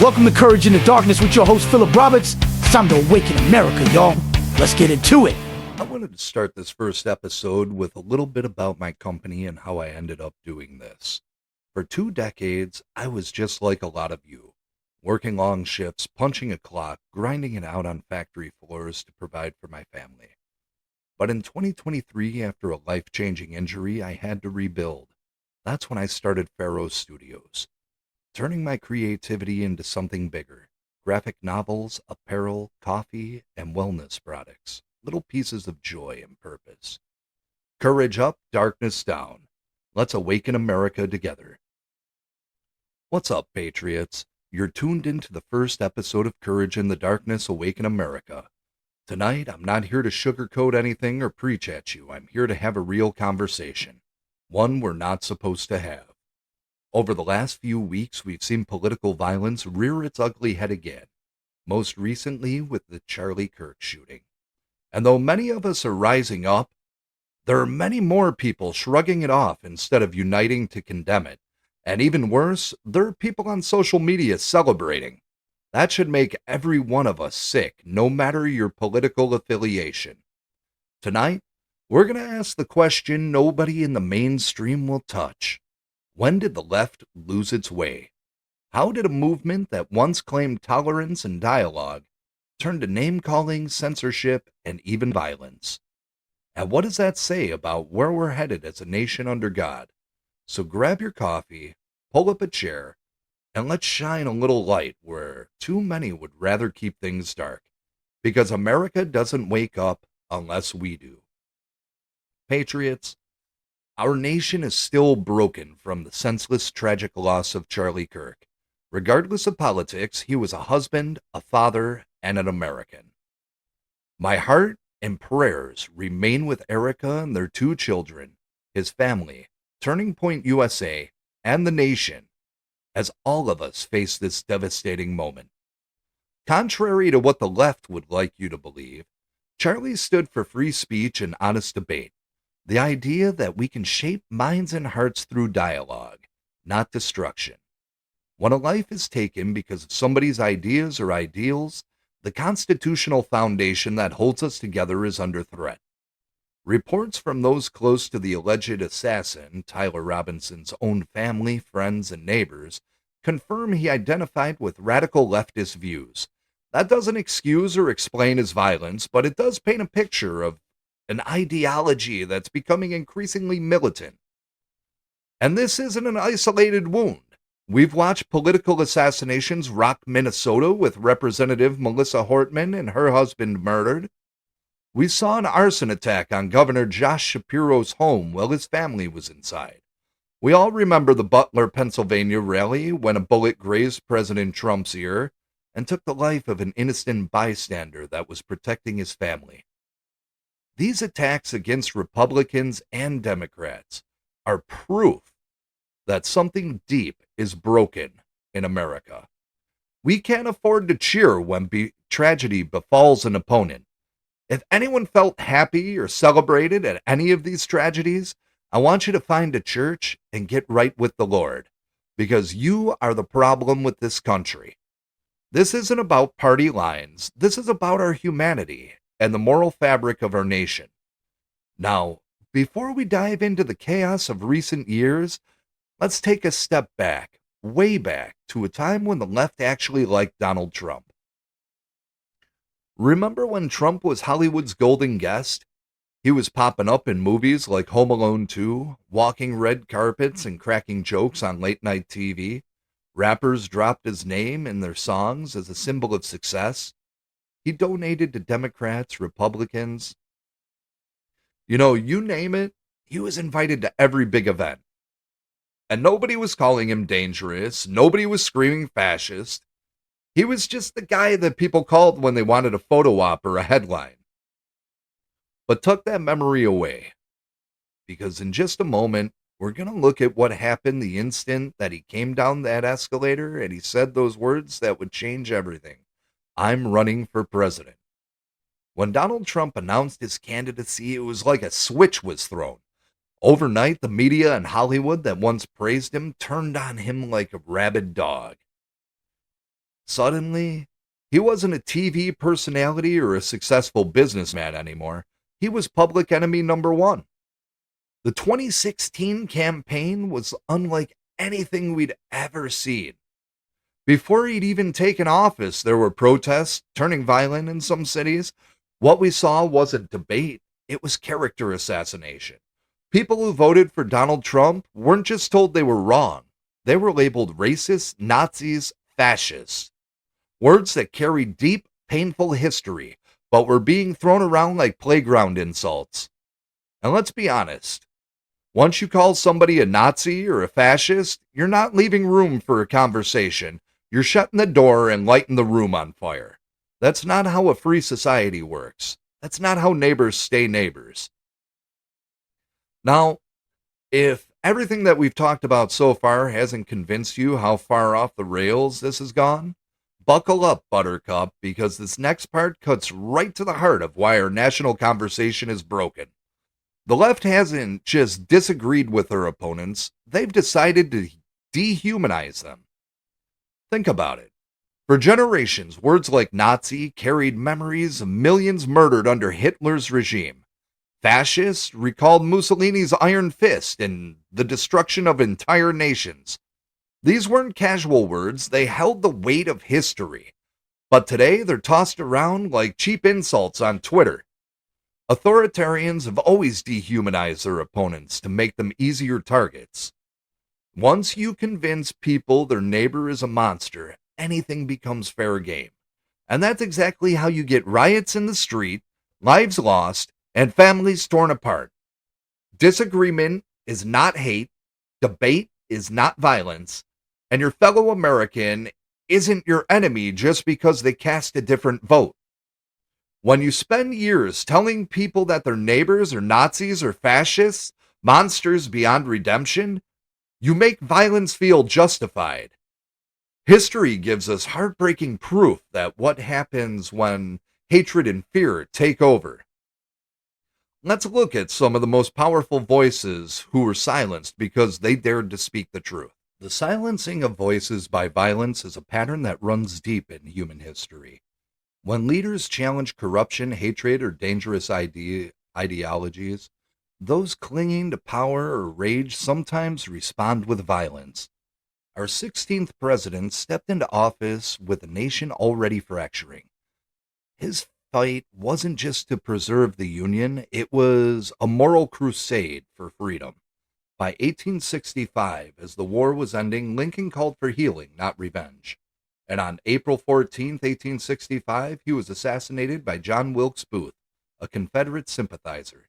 Welcome to Courage in the Darkness with your host, Philip Roberts. It's time to awaken America, y'all. Let's get into it. I wanted to start this first episode with a little bit about my company and how I ended up doing this. For 2 decades, I was just like a lot of you, working long shifts, punching a clock, grinding it out on factory floors to provide for my family. But in 2023, after a life-changing injury, I had to rebuild. That's when I started Pharaoh Studios, turning my creativity into something bigger. Graphic novels, apparel, coffee, and wellness products. Little pieces of joy and purpose. Courage up, darkness down. Let's awaken America together. What's up, Patriots? You're tuned into the first episode of Courage in the Darkness, Awaken America. Tonight, I'm not here to sugarcoat anything or preach at you. I'm here to have a real conversation. One we're not supposed to have. Over the last few weeks, we've seen political violence rear its ugly head again, most recently with the Charlie Kirk shooting. And though many of us are rising up, there are many more people shrugging it off instead of uniting to condemn it. And even worse, there are people on social media celebrating. That should make every one of us sick, no matter your political affiliation. Tonight, we're going to ask the question nobody in the mainstream will touch. When did the left lose its way? How did a movement that once claimed tolerance and dialogue turn to name-calling, censorship, and even violence? And what does that say about where we're headed as a nation under God? So grab your coffee, pull up a chair, and let's shine a little light where too many would rather keep things dark. Because America doesn't wake up unless we do. Patriots, our nation is still broken from the senseless, tragic loss of Charlie Kirk. Regardless of politics, he was a husband, a father, and an American. My heart and prayers remain with Erica and their 2 children, his family, Turning Point USA, and the nation, as all of us face this devastating moment. Contrary to what the left would like you to believe, Charlie stood for free speech and honest debate. The idea that we can shape minds and hearts through dialogue, not destruction. When a life is taken because of somebody's ideas or ideals, the constitutional foundation that holds us together is under threat. Reports from those close to the alleged assassin, Tyler Robinson's own family, friends, and neighbors, confirm he identified with radical leftist views. That doesn't excuse or explain his violence, but it does paint a picture of an ideology that's becoming increasingly militant. And this isn't an isolated wound. We've watched political assassinations rock Minnesota with Representative Melissa Hortman and her husband murdered. We saw an arson attack on Governor Josh Shapiro's home while his family was inside. We all remember the Butler, Pennsylvania rally when a bullet grazed President Trump's ear and took the life of an innocent bystander that was protecting his family. These attacks against Republicans and Democrats are proof that something deep is broken in America. We can't afford to cheer when tragedy befalls an opponent. If anyone felt happy or celebrated at any of these tragedies, I want you to find a church and get right with the Lord, because you are the problem with this country. This isn't about party lines. This is about our humanity and the moral fabric of our nation. Now, before we dive into the chaos of recent years, let's take a step back, way back, to a time when the left actually liked Donald Trump. Remember when Trump was Hollywood's golden guest? He was popping up in movies like Home Alone 2, walking red carpets and cracking jokes on late-night TV. Rappers dropped his name in their songs as a symbol of success. He donated to Democrats, Republicans. You name it, he was invited to every big event. And nobody was calling him dangerous. Nobody was screaming fascist. He was just the guy that people called when they wanted a photo op or a headline. But tuck that memory away, because in just a moment, we're going to look at what happened the instant that he came down that escalator and he said those words that would change everything. I'm running for president. When Donald Trump announced his candidacy, it was like a switch was thrown. Overnight, the media in Hollywood that once praised him turned on him like a rabid dog. Suddenly, he wasn't a TV personality or a successful businessman anymore. He was public enemy number one. The 2016 campaign was unlike anything we'd ever seen. Before he'd even taken office, there were protests turning violent in some cities. What we saw wasn't debate, it was character assassination. People who voted for Donald Trump weren't just told they were wrong, they were labeled racist, Nazis, fascists. Words that carry deep, painful history, but were being thrown around like playground insults. And let's be honest, once you call somebody a Nazi or a fascist, you're not leaving room for a conversation. You're shutting the door and lighting the room on fire. That's not how a free society works. That's not how neighbors stay neighbors. Now, if everything that we've talked about so far hasn't convinced you how far off the rails this has gone, buckle up, Buttercup, because this next part cuts right to the heart of why our national conversation is broken. The left hasn't just disagreed with their opponents, they've decided to dehumanize them. Think about it. For generations, words like Nazi carried memories of millions murdered under Hitler's regime. Fascist recalled Mussolini's iron fist and the destruction of entire nations. These weren't casual words, they held the weight of history. But today, they're tossed around like cheap insults on Twitter. Authoritarians have always dehumanized their opponents to make them easier targets. Once you convince people their neighbor is a monster, anything becomes fair game. And that's exactly how you get riots in the street, lives lost, and families torn apart. Disagreement is not hate, debate is not violence, and your fellow American isn't your enemy just because they cast a different vote. When you spend years telling people that their neighbors are Nazis or fascists, monsters beyond redemption, you make violence feel justified. History gives us heartbreaking proof that what happens when hatred and fear take over. Let's look at some of the most powerful voices who were silenced because they dared to speak the truth. The silencing of voices by violence is a pattern that runs deep in human history. When leaders challenge corruption, hatred, or dangerous ideologies, those clinging to power or rage sometimes respond with violence. Our 16th president stepped into office with a nation already fracturing. His fight wasn't just to preserve the Union, it was a moral crusade for freedom. By 1865, as the war was ending, Lincoln called for healing, not revenge. And on April 14, 1865, he was assassinated by John Wilkes Booth, a Confederate sympathizer.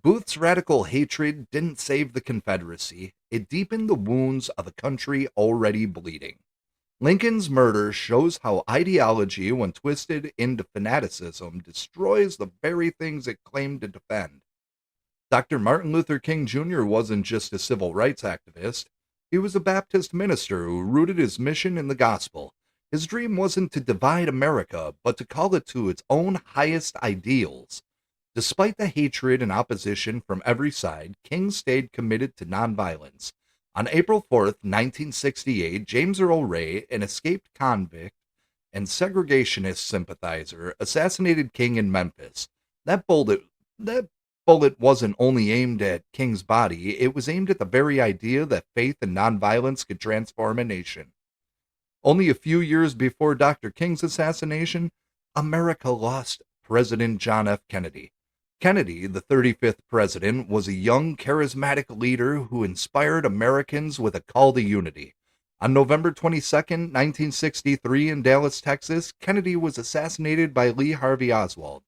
Booth's radical hatred didn't save the Confederacy, it deepened the wounds of a country already bleeding. Lincoln's murder shows how ideology, when twisted into fanaticism, destroys the very things it claimed to defend. Dr. Martin Luther King Jr. wasn't just a civil rights activist. He was a Baptist minister who rooted his mission in the gospel. His dream wasn't to divide America, but to call it to its own highest ideals. Despite the hatred and opposition from every side, King stayed committed to nonviolence. On April 4th, 1968, James Earl Ray, an escaped convict and segregationist sympathizer, assassinated King in Memphis. That bullet wasn't only aimed at King's body, it was aimed at the very idea that faith and nonviolence could transform a nation. Only a few years before Dr. King's assassination, America lost President John F. Kennedy. Kennedy, the 35th president, was a young, charismatic leader who inspired Americans with a call to unity. On November 22, 1963, in Dallas, Texas, Kennedy was assassinated by Lee Harvey Oswald.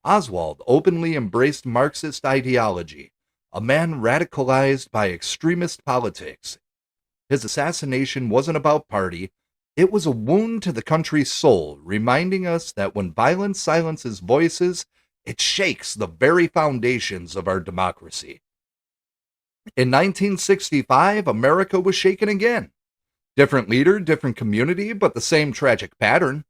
Oswald openly embraced Marxist ideology, a man radicalized by extremist politics. His assassination wasn't about party, it was a wound to the country's soul, reminding us that when violence silences voices, it shakes the very foundations of our democracy. In 1965, America was shaken again. Different leader, different community, but the same tragic pattern.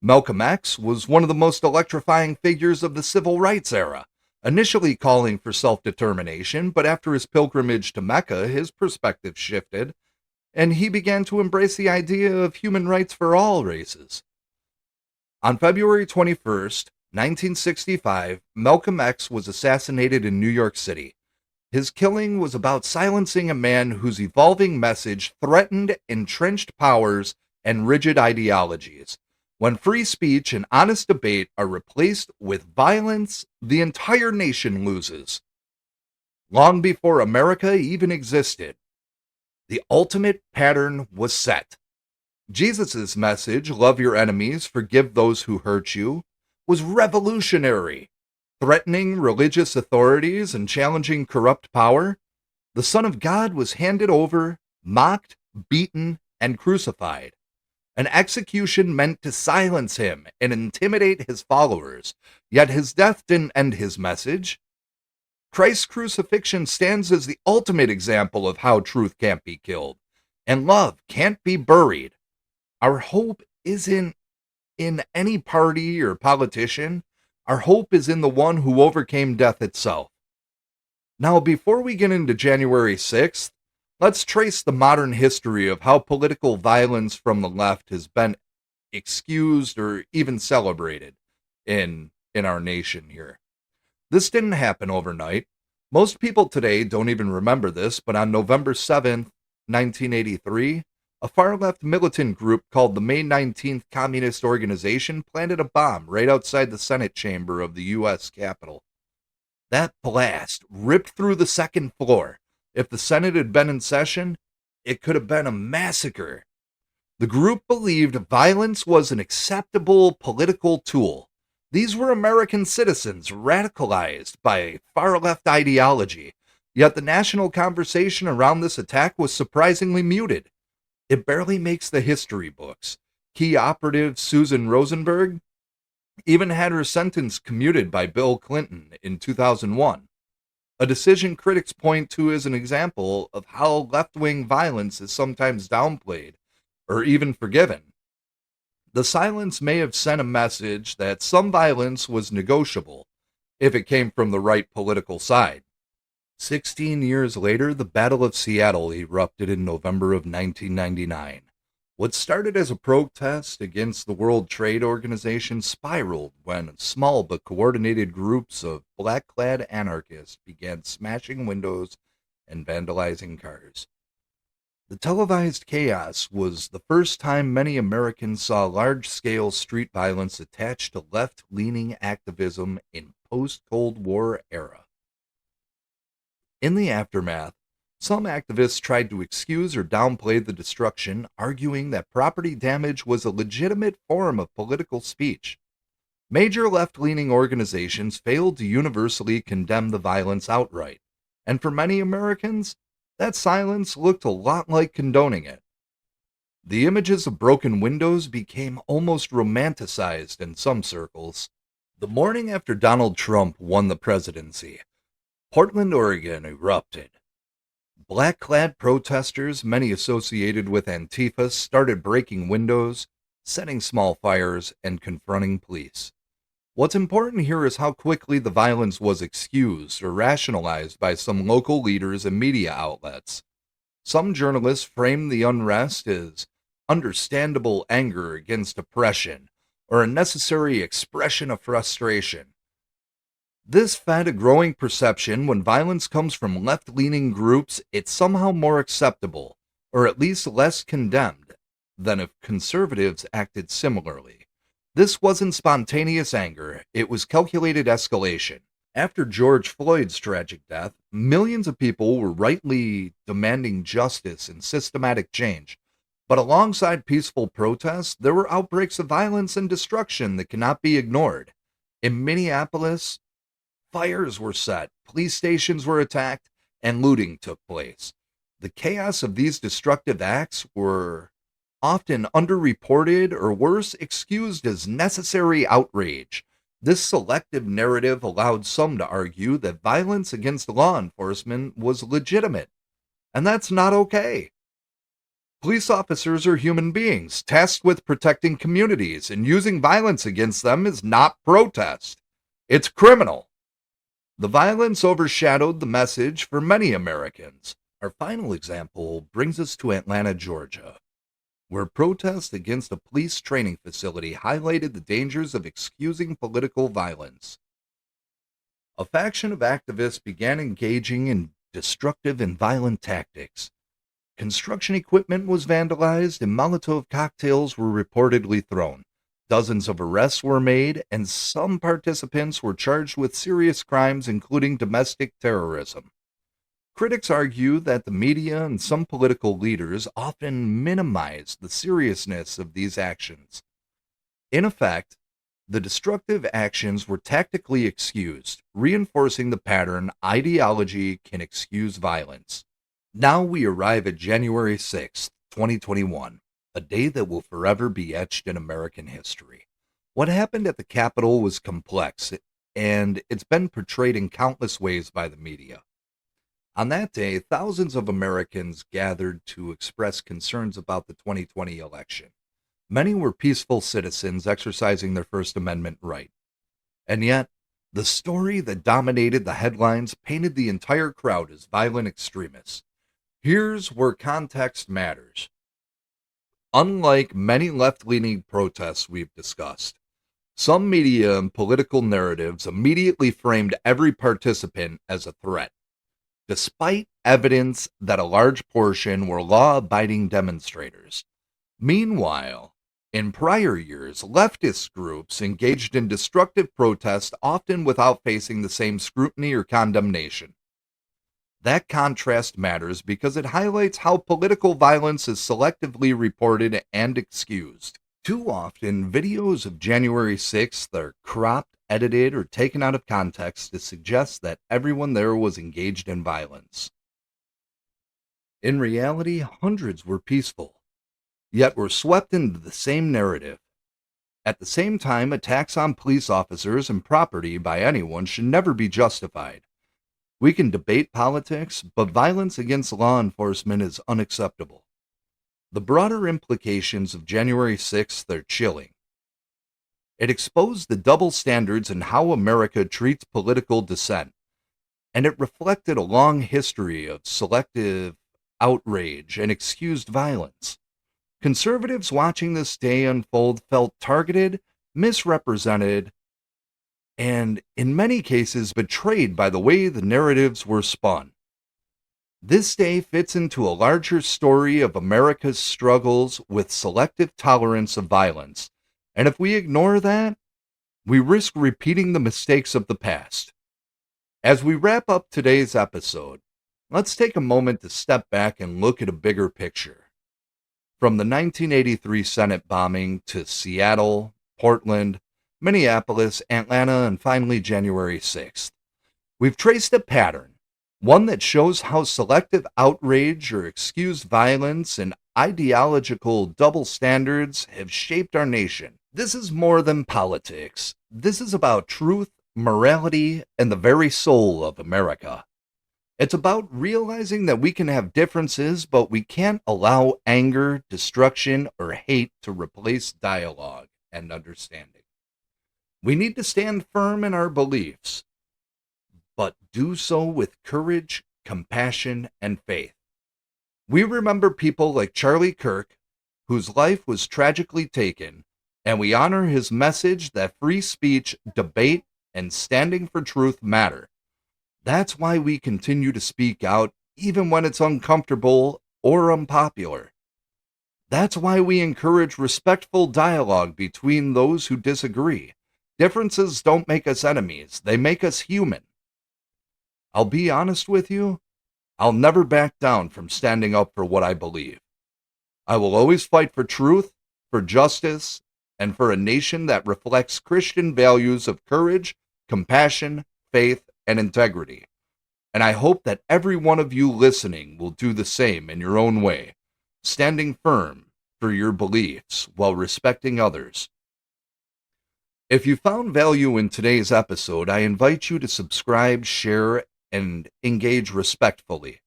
Malcolm X was one of the most electrifying figures of the civil rights era, initially calling for self-determination, but after his pilgrimage to Mecca, his perspective shifted. and he began to embrace the idea of human rights for all races. On February 21st, 1965, Malcolm X was assassinated in New York City. His killing was about silencing a man whose evolving message threatened entrenched powers and rigid ideologies. When free speech and honest debate are replaced with violence, the entire nation loses. Long before America even existed, the ultimate pattern was set. Jesus' message, love your enemies, forgive those who hurt you, was revolutionary. Threatening religious authorities and challenging corrupt power, the Son of God was handed over, mocked, beaten, and crucified. An execution meant to silence him and intimidate his followers, yet his death didn't end his message. Christ's crucifixion stands as the ultimate example of how truth can't be killed, and love can't be buried. Our hope isn't in any party or politician. Our hope is in the one who overcame death itself. Now, before we get into January 6th, let's trace the modern history of how political violence from the left has been excused or even celebrated in our nation here. This didn't happen overnight. Most people today don't even remember this, but on November 7th, 1983, a far-left militant group called the May 19th Communist Organization planted a bomb right outside the Senate chamber of the U.S. Capitol. That blast ripped through the second floor. If the Senate had been in session, it could have been a massacre. The group believed violence was an acceptable political tool. These were American citizens radicalized by far-left ideology, yet the national conversation around this attack was surprisingly muted. It barely makes the history books. Key operative Susan Rosenberg even had her sentence commuted by Bill Clinton in 2001, a decision critics point to as an example of how left-wing violence is sometimes downplayed or even forgiven. The silence may have sent a message that some violence was negotiable if it came from the right political side. 16 years later, the Battle of Seattle erupted in November of 1999. What started as a protest against the World Trade Organization spiraled when small but coordinated groups of black-clad anarchists began smashing windows and vandalizing cars. The televised chaos was the first time many Americans saw large-scale street violence attached to left-leaning activism in post-Cold War era. In the aftermath, some activists tried to excuse or downplay the destruction, arguing that property damage was a legitimate form of political speech. Major left-leaning organizations failed to universally condemn the violence outright, and for many Americans, that silence looked a lot like condoning it. The images of broken windows became almost romanticized in some circles. The morning after Donald Trump won the presidency, Portland, Oregon erupted. Black-clad protesters, many associated with Antifa, started breaking windows, setting small fires, and confronting police. What's important here is how quickly the violence was excused or rationalized by some local leaders and media outlets. Some journalists framed the unrest as understandable anger against oppression or a necessary expression of frustration. This fed a growing perception when violence comes from left-leaning groups, it's somehow more acceptable, or at least less condemned, than if conservatives acted similarly. This wasn't spontaneous anger, it was calculated escalation. After George Floyd's tragic death, millions of people were rightly demanding justice and systematic change. But alongside peaceful protests, there were outbreaks of violence and destruction that cannot be ignored. In Minneapolis, fires were set, police stations were attacked, and looting took place. The chaos of these destructive acts were often underreported or worse, excused as necessary outrage. This selective narrative allowed some to argue that violence against law enforcement was legitimate, and that's not okay. Police officers are human beings, tasked with protecting communities, and using violence against them is not protest. It's criminal. The violence overshadowed the message for many Americans. Our final example brings us to Atlanta, Georgia, where protests against a police training facility highlighted the dangers of excusing political violence. A faction of activists began engaging in destructive and violent tactics. Construction equipment was vandalized and Molotov cocktails were reportedly thrown. Dozens of arrests were made, and some participants were charged with serious crimes, including domestic terrorism. Critics argue that the media and some political leaders often minimize the seriousness of these actions. In effect, the destructive actions were tactically excused, reinforcing the pattern ideology can excuse violence. Now we arrive at January 6th, 2021, a day that will forever be etched in American history. What happened at the Capitol was complex, and it's been portrayed in countless ways by the media. On that day, thousands of Americans gathered to express concerns about the 2020 election. Many were peaceful citizens exercising their First Amendment right. And yet, the story that dominated the headlines painted the entire crowd as violent extremists. Here's where context matters. Unlike many left-leaning protests we've discussed, some media and political narratives immediately framed every participant as a threat, despite evidence that a large portion were law-abiding demonstrators. Meanwhile, in prior years, leftist groups engaged in destructive protest, often without facing the same scrutiny or condemnation. That contrast matters because it highlights how political violence is selectively reported and excused. Too often, videos of January 6th are cropped, edited, or taken out of context to suggest that everyone there was engaged in violence. In reality, hundreds were peaceful, yet were swept into the same narrative. At the same time, attacks on police officers and property by anyone should never be justified. We can debate politics, but violence against law enforcement is unacceptable. The broader implications of January 6th are chilling. It exposed the double standards in how America treats political dissent, and it reflected a long history of selective outrage and excused violence. Conservatives watching this day unfold felt targeted, misrepresented, and in many cases betrayed by the way the narratives were spun. This day fits into a larger story of America's struggles with selective tolerance of violence, and if we ignore that, we risk repeating the mistakes of the past. As we wrap up today's episode, let's take a moment to step back and look at a bigger picture. From the 1983 Senate bombing to Seattle, Portland, Minneapolis, Atlanta, and finally January 6th, we've traced a pattern, one that shows how selective outrage or excused violence and ideological double standards have shaped our nation. This is more than politics. This is about truth, morality, and the very soul of America. It's about realizing that we can have differences, but we can't allow anger, destruction, or hate to replace dialogue and understanding. We need to stand firm in our beliefs, but do so with courage, compassion, and faith. We remember people like Charlie Kirk, whose life was tragically taken, and we honor his message that free speech, debate, and standing for truth matter. That's why we continue to speak out, even when it's uncomfortable or unpopular. That's why we encourage respectful dialogue between those who disagree. Differences don't make us enemies, they make us human. I'll be honest with you, I'll never back down from standing up for what I believe. I will always fight for truth, for justice, and for a nation that reflects Christian values of courage, compassion, faith, and integrity. And I hope that every one of you listening will do the same in your own way, standing firm for your beliefs while respecting others. If you found value in today's episode, I invite you to subscribe, share, and engage respectfully.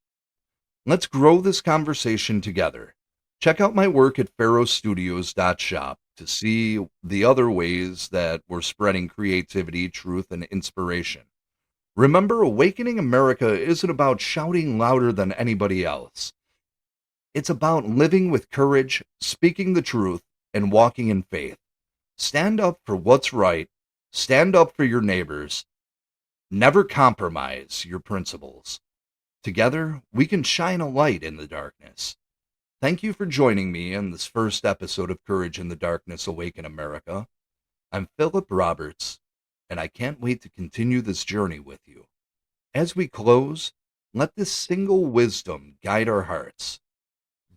Let's grow this conversation together. Check out my work at pharaohstudios.shop to see the other ways that we're spreading creativity, truth, and inspiration. Remember, Awakening America isn't about shouting louder than anybody else. It's about living with courage, speaking the truth, and walking in faith. Stand up for what's right, stand up for your neighbors, never compromise your principles. Together, we can shine a light in the darkness. Thank you for joining me in this first episode of Courage in the Darkness Awaken America. I'm Philip Roberts, and I can't wait to continue this journey with you. As we close, let this single wisdom guide our hearts.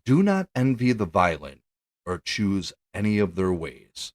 Do not envy the violent or choose any of their ways.